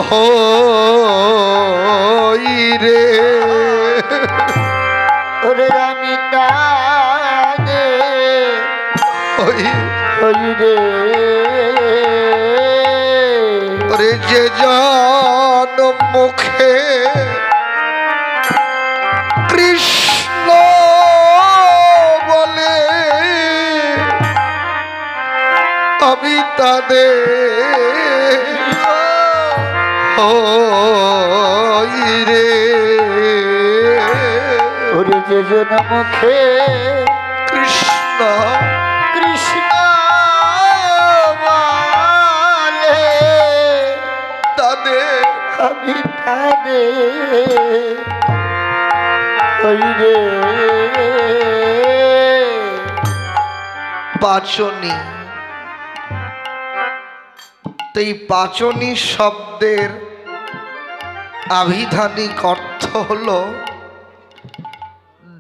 হই রে ওরে আমি তারে হই রে ওরে যে জন মুখে কৃষ্ণ বলে আমি তাদের হই রে ওরে যে জন মুখে কৃষ্ণ কৃষ্ণ বলে তাদের আমি তাদের হই রে পাচনি। তো এই পাচনি শব্দের আভিধানিক অর্থ হলো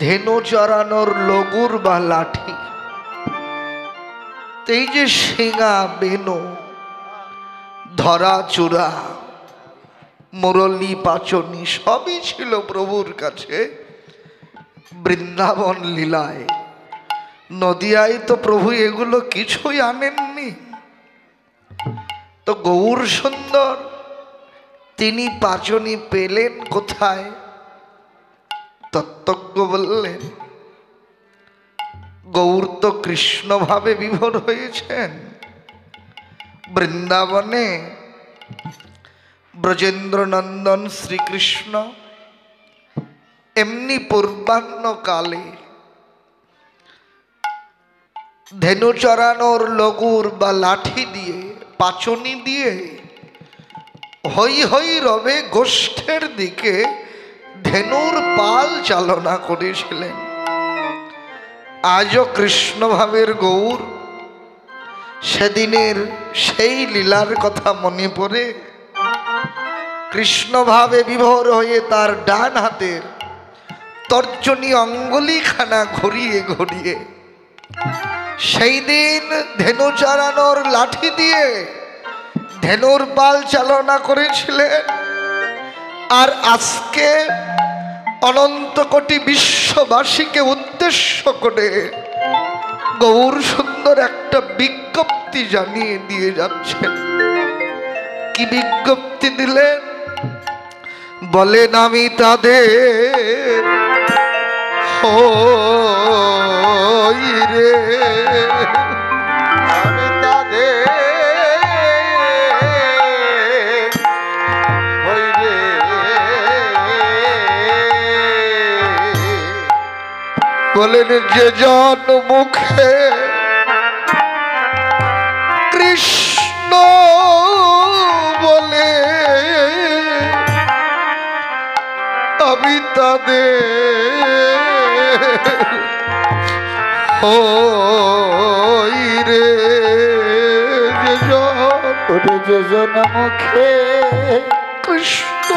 ধেনু চড়ানোর লগুর বা লাঠি। এই যে শিঙা বেনু ধরা চূড়া মুরলী পাচনি সবই ছিল প্রভুর কাছে বৃন্দাবন লীলায়। নদিয়ায় তো প্রভু এগুলো কিছুই আনেননি। তো গৌর সুন্দর তিনি পাচনি পেলেন কোথায়? তত্ত্বজ্ঞ বললেন গৌর তো কৃষ্ণ ভাবে বিভোর হয়েছেন বৃন্দাবনে। ব্রজেন্দ্র নন্দন শ্রীকৃষ্ণ এমনি পূর্বাহ্ন কালে ধেনু চড়ানোর লগুর বা লাঠি দিয়ে পাচনি দিয়ে হই হই রবে গোষ্ঠের দিকে ধেনুর পাল চালনা করেছিলেন। আজও কৃষ্ণ ভাবের গৌর সেদিনের সেই লীলার কথা মনে পড়ে কৃষ্ণ ভাবে বিভোর হয়ে তার ডান হাতের তর্জনী অঙ্গুলিখানা ঘুরিয়ে ঘুরিয়ে সেই দিন ধেনু চালানোর লাঠি দিয়ে ধেনুর পাল চালনা করেছিলেন। আর আজকে অনন্ত কোটি বিশ্ববাসীকে উদ্দেশ্য করে গৌর সুন্দর একটা বিজ্ঞপ্তি জানিয়ে দিয়ে যাচ্ছেন। কি বিজ্ঞপ্তি দিলেন? বলেন আমি তাদের হই রে আমি তাদের হই রে বলেন যে জন মুখে কৃষ্ণ বলে আমি তাদের হই রে যে জন মুখে কৃষ্ণ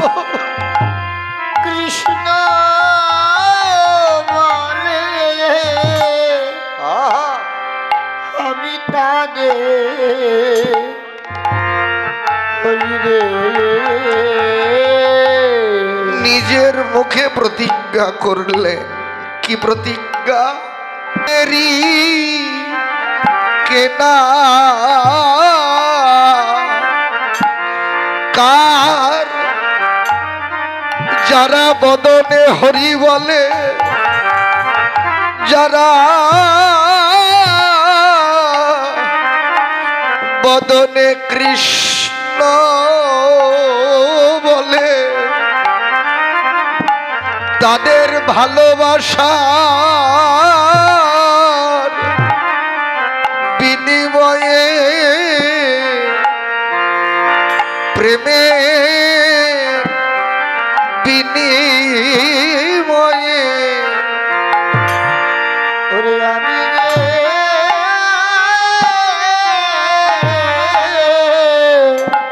কৃষ্ণ বলে আমি তাদের হই রে নিজের মুখে প্রতিজ্ঞা করলেন। কি প্রতিজ্ঞা? মেরি কেনা কার যারা বদনে হরি বলে, যারা বদনে কৃষ্ণ বলে, তাদের ভালোবাসার বিনিময়ে প্রেমের বিনিময়ে ওরে আমি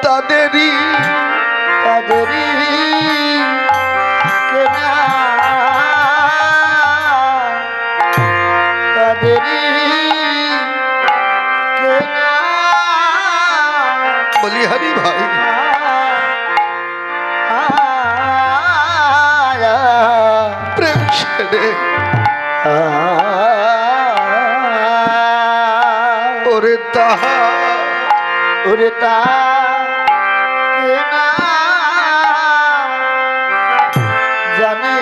তাদেরই কেনা তাদেরই কেনা বলি হরি ভাই রে ওরে তাহা ওরে তা কে না জানে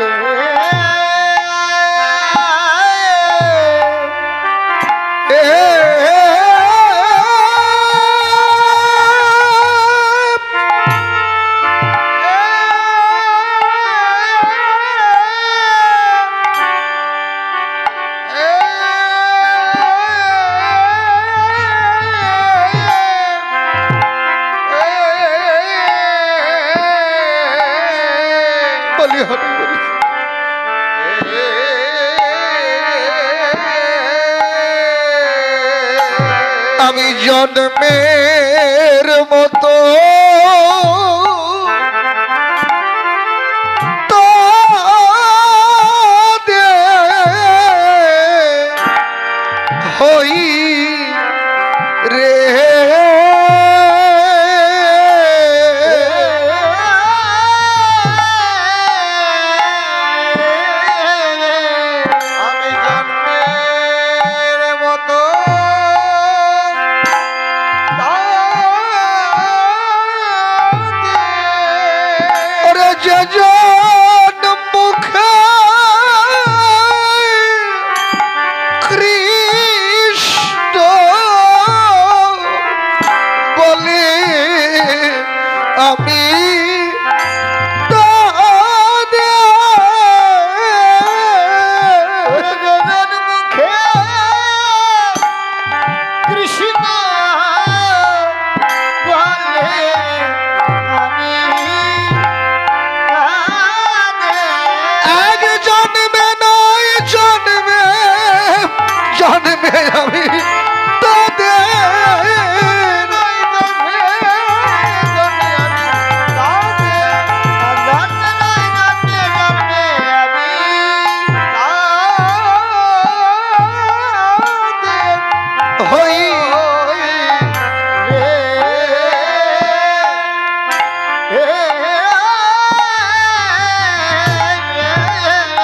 বলি হরি বলি আমি জন্মের মতো হই রে আমি জন্মের মতো ওরে যে জন মুখে কৃষ্ণ বলে আমি জগন মুখে কৃষ্ণ বলে আমি এক জন্মে নয় জন্মে জন্মে আমি তাদের হই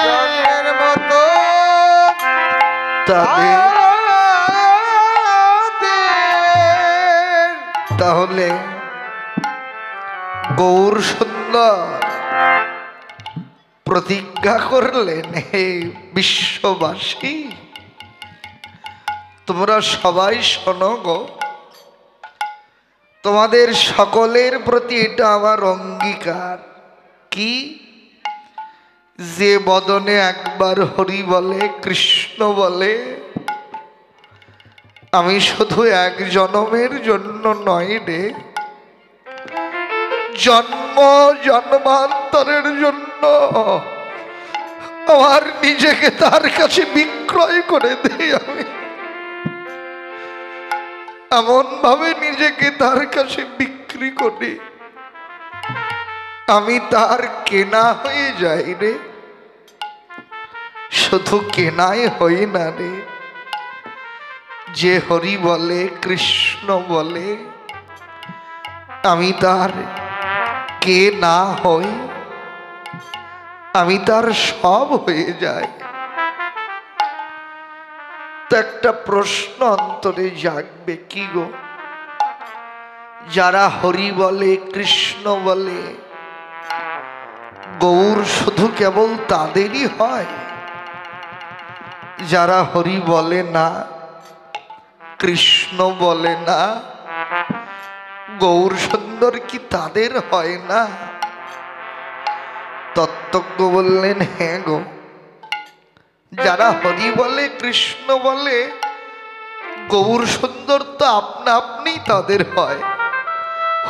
জন্মের মতো তাদের তাহলে গৌর সুন্দর প্রতিজ্ঞা করলেন, হে বিশ্ববাসী তোমরা সবাই শোনো গো, তোমাদের সকলের প্রতি এটা আমার অঙ্গীকার। কি? যে বদনে একবার হরি বলে কৃষ্ণ বলে, আমি শুধু এক জন্মের জন্য নয় রে, জন্ম জন্মান্তরের জন্য আমার নিজেকে তার কাছে বিক্রয় করে দেই। আমি এমন ভাবে নিজেকে তার কাছে বিক্রি করি, আমি তার কেনা হয়ে যাই রে। শুধু কেনাই হই না রে, যে হরি বলে কৃষ্ণ বলে আমি তার কে না হই, আমি তার সব হয়ে যাই। তো একটা প্রশ্ন অন্তরে জাগবে, কি গো, যারা হরি বলে কৃষ্ণ বলে গৌর শুধু কেবল তাদেরই হয়? যারা হরি বলে না কৃষ্ণ বলে না গৌর সুন্দর কি তাদের হয় না? তত্ত্বজ্ঞ বললেন, হ্যাঁ গো, যারা হরি বলে কৃষ্ণ বলে গৌর সুন্দর তো আপনা আপনি তাদের হয়,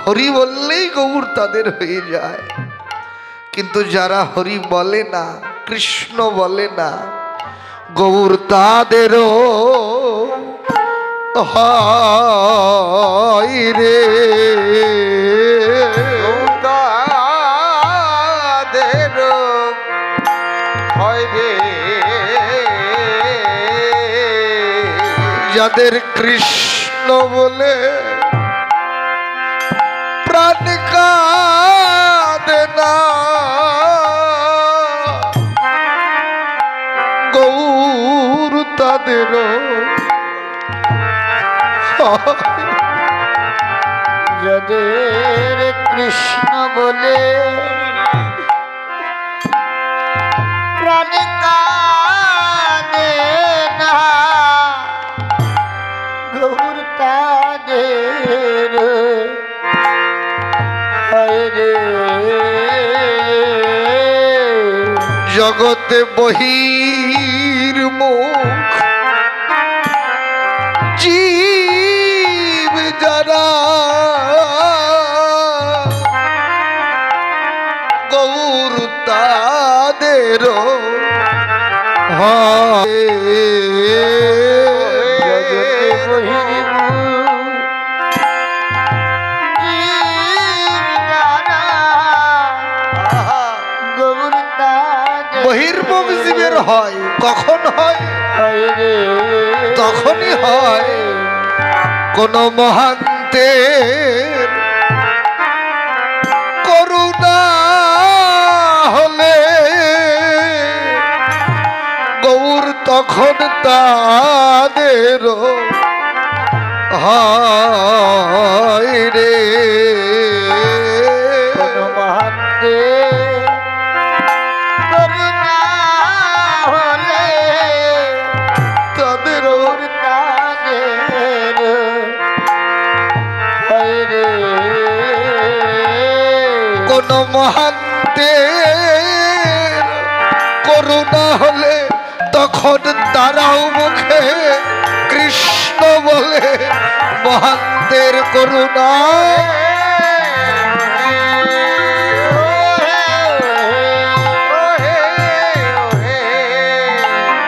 হরি বললেই গৌর তাদের হয়ে যায়। কিন্তু যারা হরি বলে না কৃষ্ণ বলে না গৌর তাদেরও হয় রে, তাদেরও হয় রে। যাদের কৃষ্ণ বলে প্রাণ কাঁদে না, তোদের কৃষ্ণ বলে প্রাণে কাঁদে না গৌর তাদের হয় রে জগতে বহির্মুখ জীব যারা গৌর তাদের জগতে বহির্মুখ গৌর তাদের বহির্মুখ জীবের হয় কখন হয়? হয় রে তখনই হয় কোন মহান্তের করুণা হলে গৌর তখন তাদের হয় রে কোন মহান্তে করুণা হলে তাদের গৌর তাদের হয় রে কোন মহান্তের করুণা হলে তখন তারাও মুখে কৃষ্ণ বলে মহান্তের করুণা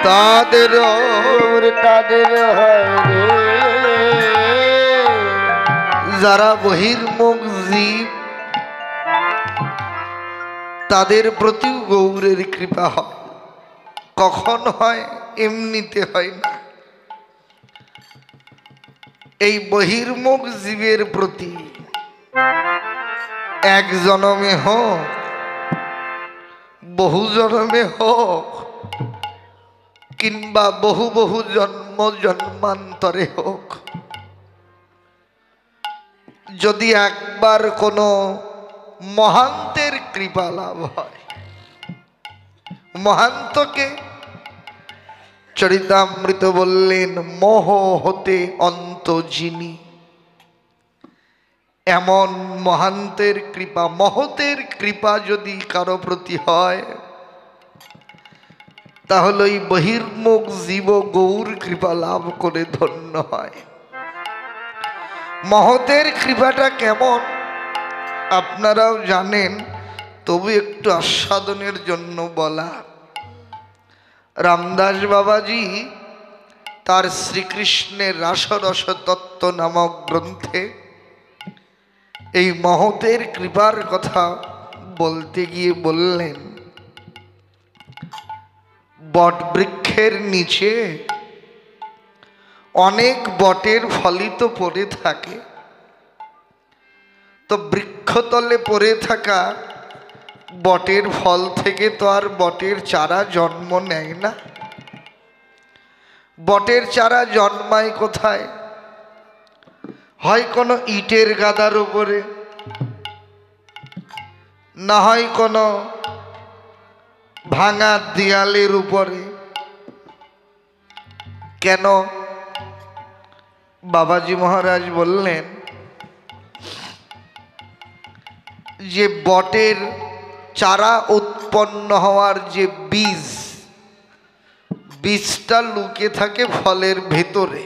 তাদের গৌর তাদের হয় রে যারা বহির্মুখ জীব তাদের প্রতি গৌরের কৃপা হয়। কখন হয়? এমনিতে হয় না। এই বহির্মুখ জীবের প্রতি এক জনমে হোক বহু জনমে হোক কিংবা বহু বহু জন্ম জন্মান্তরে হোক, যদি একবার কোনো মহান্তের কৃপা লাভ হয়, মহান্তকে চরিতামৃত বললেন মোহ হতে অন্ত যিনি। এমন মহান্তের কৃপা, মহতের কৃপা যদি কারো প্রতি হয় তাহলে ওই বহির্মুখ জীব গৌর কৃপা লাভ করে ধন্য হয়। মহতের কৃপাটা কেমন আপনারাও জানেন, তবু একটু আস্বাদনের জন্য বলা। রামদাস বাবাজি তার শ্রীকৃষ্ণের রাসরস তত্ত্ব নামক গ্রন্থে এই মহতের কৃপার কথা বলতে গিয়ে বললেন, বট বৃক্ষের নিচে অনেক বটের ফলই তো পড়ে থাকে, তো বৃক্ষতলে পড়ে থাকা বটের ফল থেকে তো আর বটের চারা জন্ম নেয় না। বটের চারা জন্মায় কোথায়? হয় কোনো ইটের গাদার উপরে, না হয় কোনো ভাঙা দেয়ালের উপরে। কেন? বাবাজি মহারাজ বললেন যে বটের চারা উৎপন্ন হওয়ার যে বীজটা লুকিয়ে থাকে ফলের ভেতরে,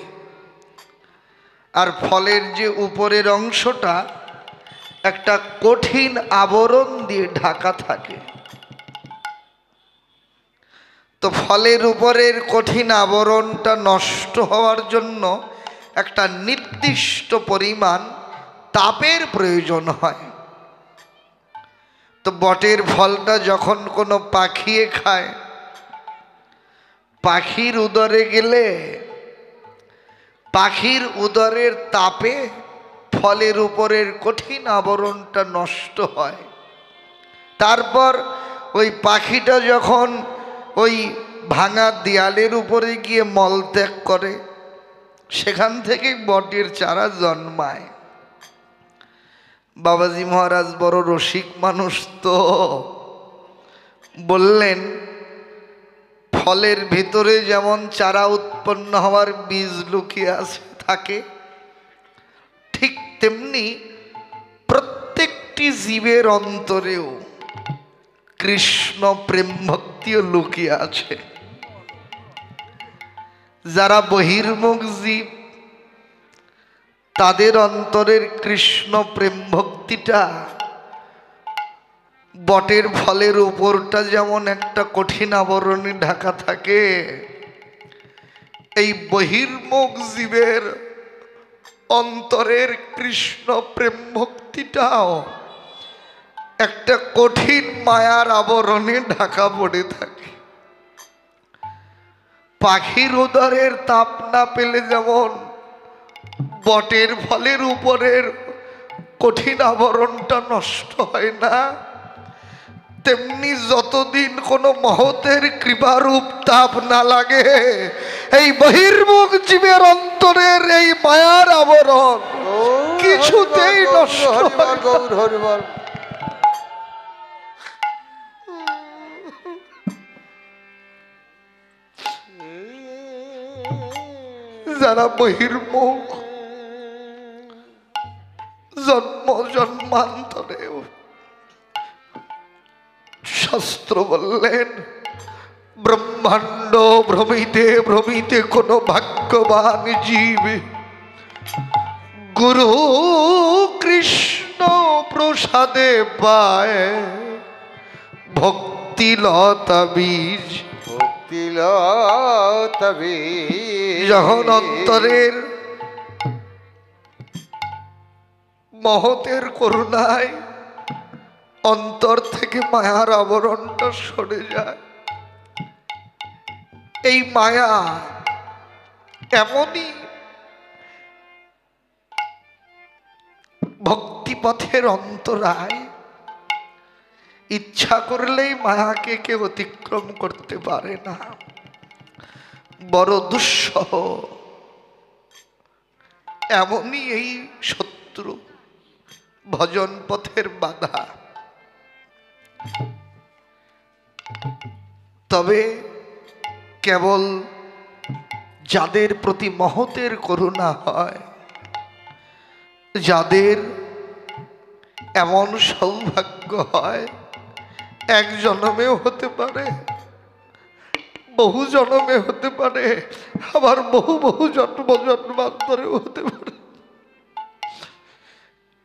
আর ফলের যে উপরের অংশটা একটা কঠিন আবরণ দিয়ে ঢাকা থাকে। তো ফলের উপরের কঠিন আবরণটা নষ্ট হওয়ার জন্য একটা নির্দিষ্ট পরিমাণ তাপের প্রয়োজন হয়। তো বটের ফলটা যখন কোনো পাখিয়ে খায়, পাখির উদরে গেলে পাখির উদরের তাপে ফলের উপরের কঠিন আবরণটা নষ্ট হয়। তারপর ওই পাখিটা যখন ওই ভাঙা দেয়ালের উপরে গিয়ে মলত্যাগ করে, সেখান থেকে বটের চারা জন্মায়। বাবাজি মহারাজ বড় রসিক মানুষ, তো বললেন ফলের ভেতরে যেমন চারা উৎপন্ন হওয়ার বীজ লুকিয়ে আছে থাকে, ঠিক তেমনি প্রত্যেকটি জীবের অন্তরেও কৃষ্ণ প্রেম ভক্তিও লুকিয়ে আছে। যারা বহির্মুখ জীব তাদের অন্তরের কৃষ্ণ প্রেম ভক্তিটা বটের ফলের উপরটা যেমন একটা কঠিন আবরণে ঢাকা থাকে, এই বহির্মুখ জীবের অন্তরের কৃষ্ণ প্রেম ভক্তিটাও একটা কঠিন মায়ার আবরণে ঢাকা পড়ে থাকে। পাখির উদরের তাপ না পেলে যেমন বটের ফলের উপরের কঠিন আবরণটা নষ্ট হয় না, তেমনি যতদিন কোনো মহতের কৃপারূপ তাপ না লাগে এই বহির্মুখ জীবের অন্তরের এই মায়ার আবরণ কিছুতেই নষ্ট হয় না। যারা বহির্মুখ জন্ম জন্মান্তরেও, শাস্ত্র বললেন ব্রহ্মাণ্ড ভ্রমিতে ভ্রমিতে কোন ভাগ্যবান জীব গুরু কৃষ্ণ প্রসাদে পায় ভক্তিলতা বীজ। যখন অন্তরের মহতের করুণায় অন্তর থেকে মায়ার আবরণটা সরে যায়, এই মায়া এমনই ভক্তিপথের অন্তরায়, ইচ্ছা করলেই মায়াকে কেউ অতিক্রম করতে পারে না, বড় দুঃসহ। এমনই এই শত্রু ভজন পথের বাধা। তবে কেবল যাদের প্রতি মহতের করুণা হয়, যাদের এমন সৌভাগ্য হয়, এক জন্মেও হতে পারে, বহু জন্মে হতে পারে, আবার বহু বহু জন্ম জন্মান্তরেও হতে পারে,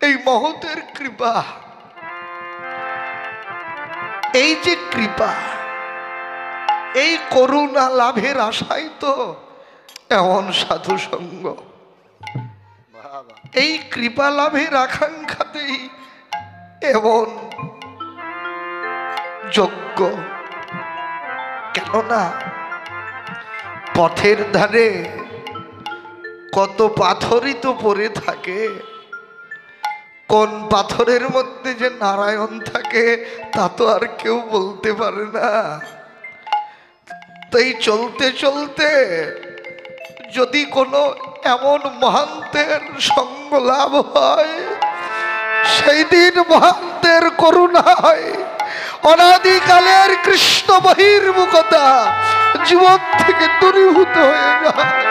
এই মহতের কৃপা, এই যে কৃপা, এই করুণা লাভের আশায় তো এমন সাধু সঙ্গ, এই কৃপা লাভের আকাঙ্ক্ষাতেই এমন যজ্ঞ। কেননা পথের ধারে কত পাথরই তো পড়ে থাকে, কোন পাথরের মধ্যে যে নারায়ণ থাকে তা তো আর কেউ বলতে পারে না। তাই চলতে চলতে যদি কোনো এমন মহান্তের সঙ্গ লাভ হয়, সেই দিন মহান্তের করুণায় অনাদিকালের কৃষ্ণ বহির্মুখতা জীবন থেকে দূরীভূত হয়ে যায়।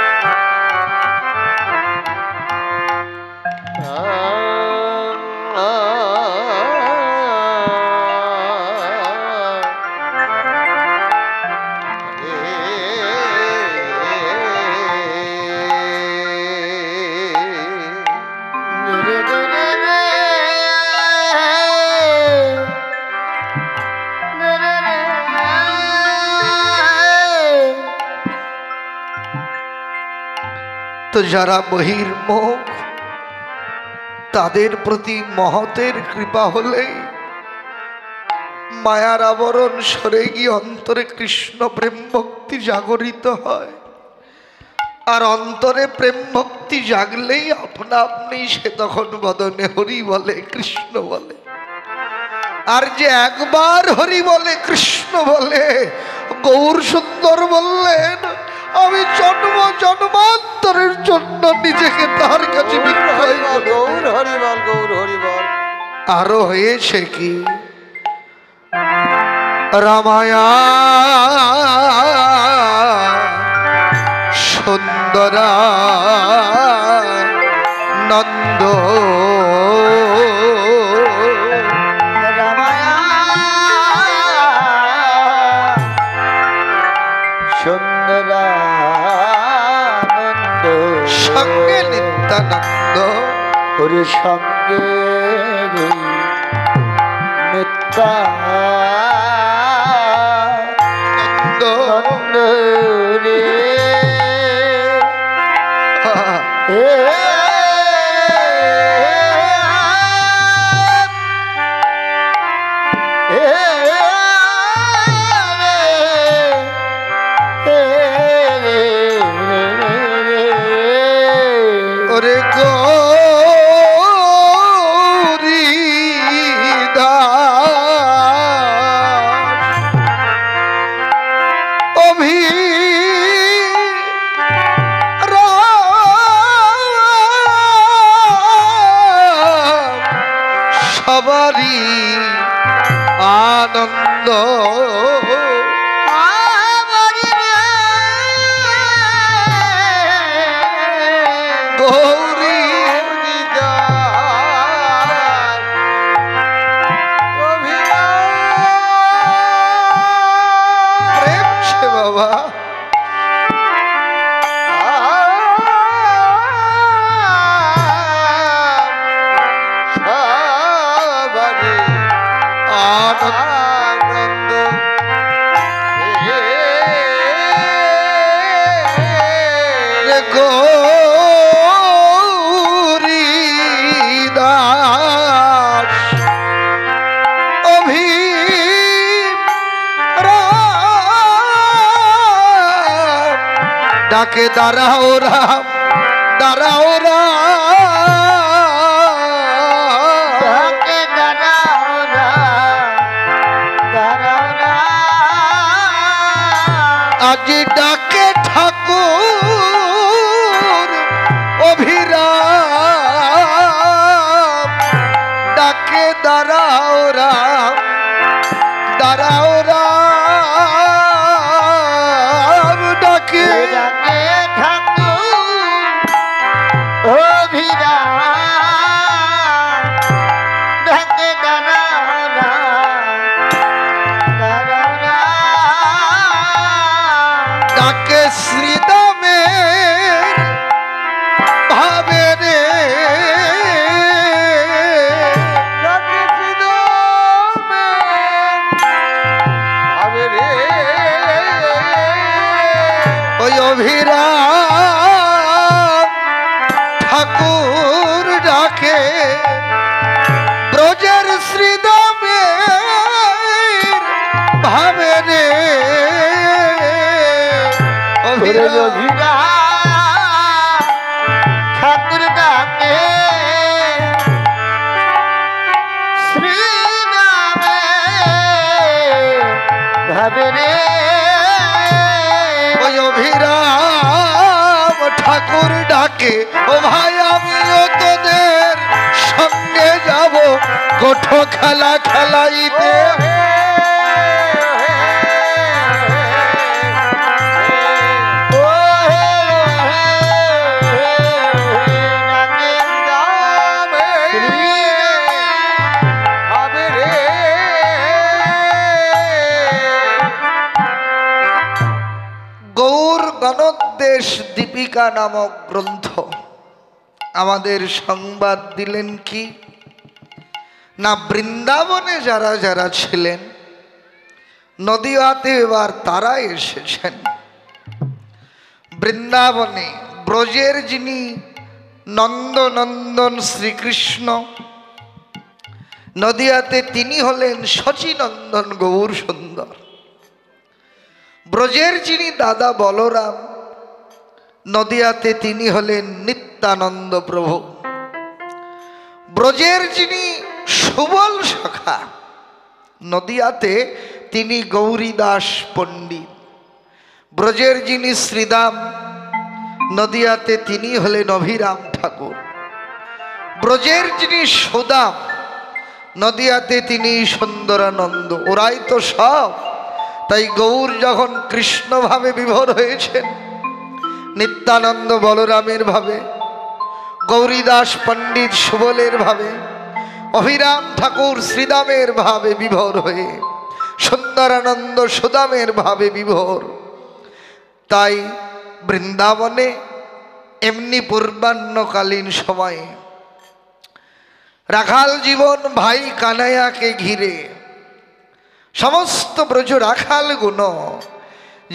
তো যারা বহির্মুখ তাদের প্রতি মহতের কৃপা হলেই মায়ার আবরণ সরে গিয়ে অন্তরে কৃষ্ণ প্রেম ভক্তি জাগরিত হয়। আর অন্তরে প্রেম ভক্তি জাগলেই আপনা আপনি সে তখন বদনে হরি বলে, কৃষ্ণ বলে। আর যে একবার হরি বলে, কৃষ্ণ বলে, গৌর সুন্দর বললেন আমি জন্ম জন্মান্তরের জন্য নিজেকে তার কাছে বিক্রয় গৌর হরি বল, গৌর হরি বল। আরো হয়েছে কি রামায়া সুন্দরা নন্দ রামায়া সুন্দরানন্দ সঙ্গে নিত্যানন্দ ওরে সঙ্গে নিত্যানন্দ রে ওরে গৌরী অভি সবারই আনন্দ গৌরী প্রেম সে বাবা সবারই আনন্দ রে গৌরী দাস অভি ডাকে দাঁড়াও রাম দাঁড়াও রাম আজি ডাকে ঠাকুর অভিরাম ডাকে দাঁড়াও রাম দাঁড়াও রাম ডাকে ডাকে শ্রীদামের ভাবে রে ওই অভিরাম ঠাকুর ডাকে ব্রজের শ্রীদামের ভাবে রে ঠাকুর ডাকে শ্রীরামে ভাবে রে ওই অভিরাম ঠাকুর ডাকে ও ভাই আমিও তোদের সঙ্গে যাব গোঠো খেলা খেলাইতে গৌর গণোদ্দেশ দীপিকা নামক গ্রন্থ আমাদের সংবাদ দিলেন কি না বৃন্দাবনে যারা যারা ছিলেন নদীয়াতে এবার তারা এসেছেন বৃন্দাবনে ব্রজের যিনি নন্দনন্দন শ্রীকৃষ্ণ নদীয়াতে তিনি হলেন শচীনন্দন গৌর সুন্দর ব্রজের যিনি দাদা বলরাম নদীয়াতে তিনি হলেন নিত্যানন্দ প্রভু ব্রজের যিনি সুবল সখা নদীয়াতে তিনি গৌরীদাস পণ্ডিত ব্রজের যিনি শ্রীদাম নদীয়াতে তিনি হলেন অভিরাম ঠাকুর ব্রজের যিনি সুদাম নদিয়াতে তিনি সুন্দরানন্দ, ওরাই তো সব। তাই গৌর যখন কৃষ্ণ ভাবে বিভোর হয়েছেন, নিত্যানন্দ বলরামের ভাবে, গৌরীদাস পণ্ডিত সুবলের ভাবে, অভিরাম ঠাকুর শ্রীদামের ভাবে বিভোর হয়ে, সুন্দরানন্দ সুদামের ভাবে বিভোর। তাই বৃন্দাবনে এমনি পূর্বাহ্নকালীন সময়ে রাখাল জীবন ভাই কানাইয়াকে ঘিরে সমস্ত ব্রজ রাখাল গুণ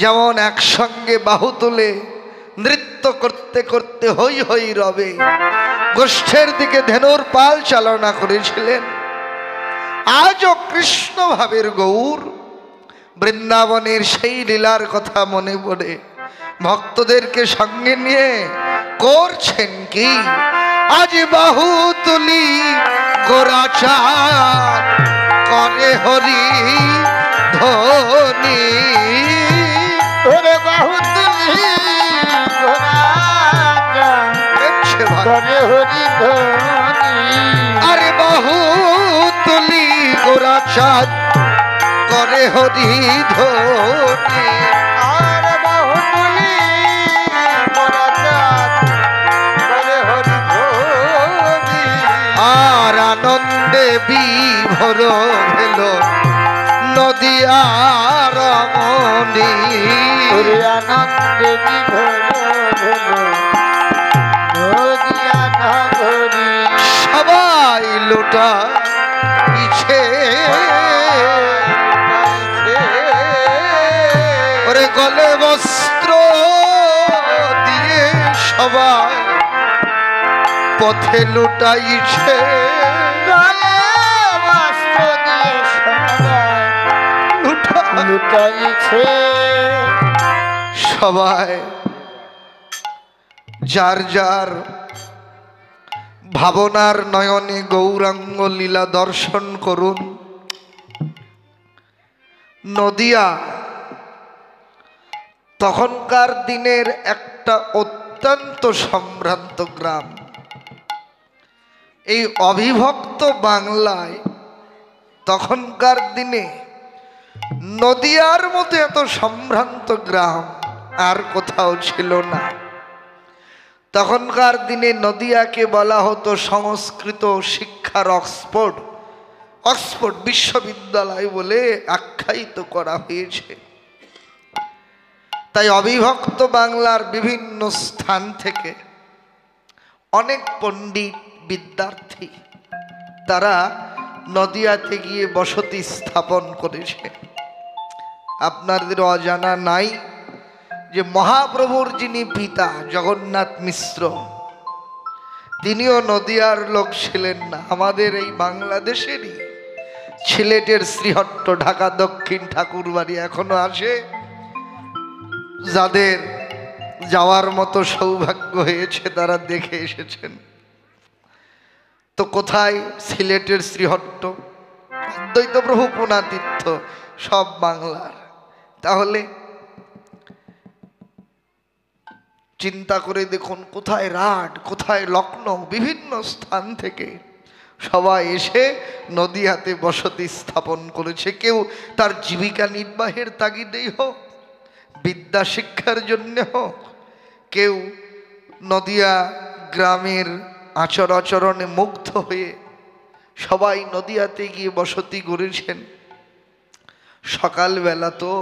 যেমন একসঙ্গে বাহু তুলে নৃত্য করতে করতে হই হই রবে গোষ্ঠের দিকে ধেনুর পাল চালনা করেছিলেন। আজও কৃষ্ণ ভাবের গৌর বৃন্দাবনের সেই লীলার কথা মনে পড়ে ভক্তদেরকে সঙ্গে নিয়ে করছেন কি? আজ বাহু তুলি গোরাচার করে হরি ধ্বনি। ওরে বাহু তুলি করে হরি ধ্বনি। আরে বাহু তুলি গোরাচার করে হরি ধ্বনি। আর বাহু তুলি গোরাচাঁদ করে হরি ধ্বনি। আর আনন্দে বিভোর হল নদিয়ার মনি। ওরে আনন্দে বিভোর হলো নদিয়া নগরী। সবাই লুটা ইচ্ছে ওরে গলে বস্ত্র দিয়ে সবাই পথে লুটাইছে। গলে বস্ত্র দিয়ে সবাই লুটাইছে। সবাই যার যার ভাবনার নয়নে গৌরাঙ্গ লীলা দর্শন করুন। নদিয়া তখনকার দিনের একটা অত্যন্ত সম্ভ্রান্ত গ্রাম। এই অবিভক্ত বাংলায় তখনকার দিনে নদিয়ার মতো এত সম্ভ্রান্ত গ্রাম আর কোথাও ছিল না। তখনকার দিনে নদিয়াকে বলা হতো সংস্কৃত শিক্ষার অক্সফোর্ড, অক্সফোর্ড বিশ্ববিদ্যালয় বলে আখ্যায়িত করা হয়েছে। তাই অবিভক্ত বাংলার বিভিন্ন স্থান থেকে অনেক পণ্ডিত বিদ্যার্থী তারা নদিয়াতে গিয়ে বসতি স্থাপন করেছে। আপনাদের অজানা নাই যে মহাপ্রভুর যিনি পিতা জগন্নাথ মিশ্র, তিনিও নদিয়ার লোক ছিলেন না, আমাদের এই বাংলাদেশেরই সিলেটের শ্রীহট্ট, ঢাকা দক্ষিণ ঠাকুরবাড়ি এখনো আসে। যাদের যাওয়ার মতো সৌভাগ্য হয়েছে তারা দেখে এসেছেন। তো কোথায়? সিলেটের শ্রীহট্ট, অদ্বৈত প্রভু পুনাতীর্থ, সব বাংলার। তাহলে চিন্তা করে দেখুন, কোথায় রাট, কোথায় লখনৌ, বিভিন্ন স্থান থেকে সবাই এসে নদিয়াতে বসতি স্থাপন করেছে। কেউ তার জীবিকা নির্বাহের তাগিদেই হোক, বিদ্যা শিক্ষার জন্য হোক, কেউ নদিয়া গ্রামের আচার আচরণে মুগ্ধ হয়ে সবাই নদিয়াতে গিয়ে বসতি গড়েছেন। সকালবেলা তো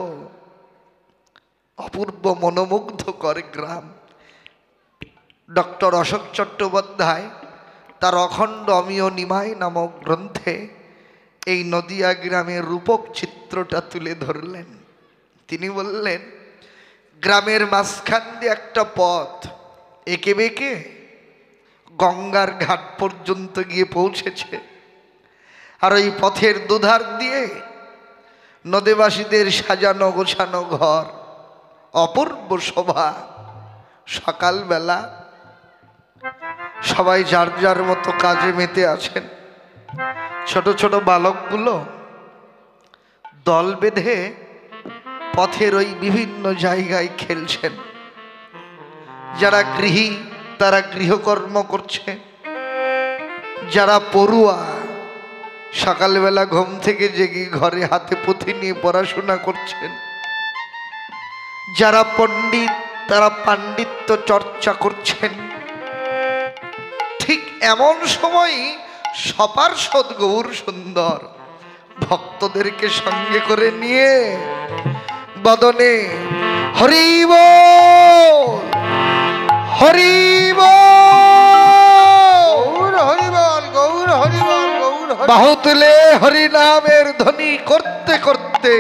অপূর্ব মনোমুগ্ধকর গ্রাম। ডক্টর অশোক চট্টোপাধ্যায় তার অখণ্ড অমিয় নিমাই নামক গ্রন্থে এই নদিয়া গ্রামের রূপক চিত্রটা তুলে ধরলেন। তিনি বললেন, গ্রামের মাঝখান দিয়ে একটা পথ এঁকে বেঁকে গঙ্গার ঘাট পর্যন্ত গিয়ে পৌঁছেছে, আর ওই পথের দুধার দিয়ে নদীবাসীদের সাজানো গোছানো ঘর, অপূর্ব শোভা। সকালবেলা সবাই যার যার মতো কাজে মেতে আছেন। ছোট ছোট বালকগুলো দল বেঁধে পথের ওই বিভিন্ন জায়গায় খেলছেন। যারা গৃহী তারা গৃহকর্ম করছে, যারা পড়ুয়া সকালবেলা ঘুম থেকে জেগে ঘরে হাতে পুঁথি নিয়ে পড়াশোনা করছেন। যারা পণ্ডিত তারা পাণ্ডিত্য চর্চা করছেন। ঠিক এমন সময় সপার্ষদ গৌর সুন্দর ভক্তদেরকে সঙ্গে করে নিয়ে বদনে হরি বল হরি বল গৌর হরিবল, গৌর হরিবল, গৌর হরি। বাহু তুলে হরি নামের ধ্বনি করতে করতে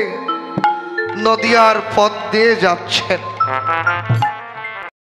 নদিয়ার পথ দিয়ে যাচ্ছেন।